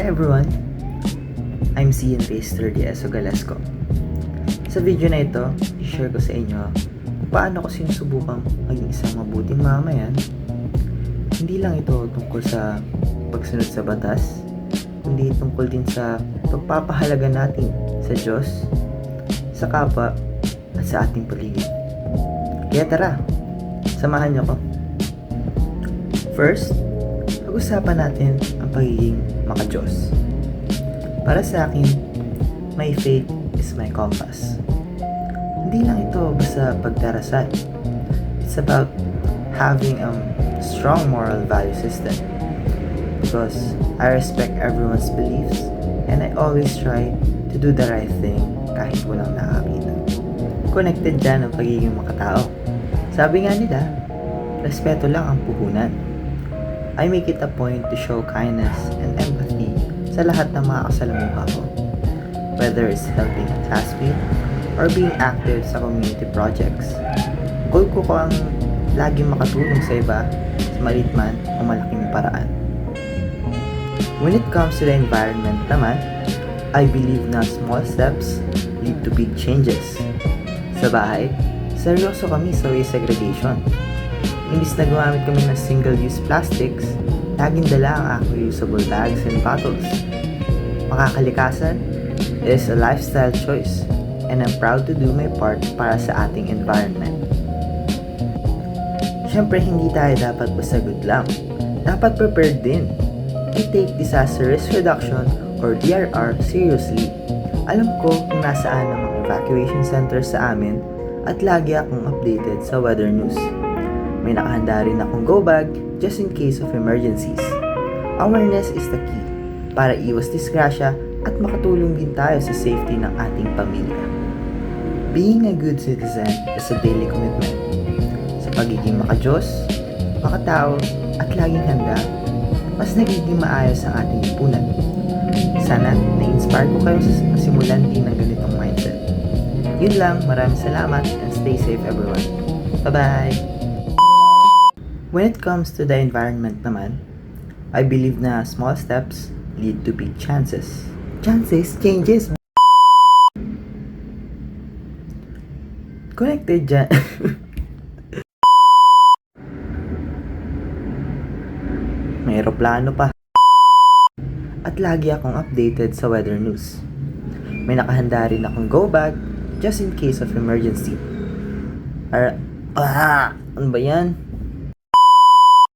everyone! I'm Cian Reyes 30 Galasco. Sa video na ito, i-share ko sa inyo kung paano ko sinusubukang maging isang mabuting mamayan. Hindi lang ito tungkol sa pagsunod sa batas, kundi tungkol din sa pagpapahalaga natin sa Diyos, sa kapwa, at sa ating paligid. Kaya tara, samahan niyo ko. First, pag-usapan natin ang pagiging maka-Diyos. Para sa akin, my faith is my compass. Hindi lang ito basta pagdarasal. It's about having a strong moral value system. Because I respect everyone's beliefs and I always try to do the right thing kahit walang nakakita. Connected dyan ang pagiging makatao. Sabi nga nila, respeto lang ang puhunan. I make it a point to show kindness and empathy sa lahat ng mga kasalamuha ko. Whether it's helping a classmate or being active sa community projects. Goal ko ang laging makatulong sa iba sa maliit man o malaking paraan. When it comes to the environment naman, I believe na small steps lead to big changes. Sa bahay, seryoso kami sa waste segregation. Imbis na gumamit kami ng single-use plastics, laging dala ang aking reusable bags and bottles. Makakalikasan is a lifestyle choice and I'm proud to do my part para sa ating environment. Siyempre, hindi tayo dapat basta good lang. Dapat prepared din. We take disaster risk reduction or DRR seriously. Alam ko kung nasaan ang mga evacuation centers sa amin at lagi akong updated sa weather news. May nakahanda rin akong go bag just in case of emergencies. Awareness is the key para iwas disgrasya at makatulong din tayo sa safety ng ating pamilya. Being a good citizen is a daily commitment. Sa pagiging maka-Diyos, makatao at laging handa, mas nagiging maayos ang ating lipunan. Sana na-inspire ko kayo sa simulan din ng ganitong mindset. Yun lang, maraming salamat and stay safe everyone. Bye-bye! When it comes to the environment naman, I believe na small steps lead to big chances. Chances changes. Connected dyan. May aeroplano pa. At lagi akong updated sa weather news. May nakahanda rin akong go bag just in case of emergency. Ano ba yan?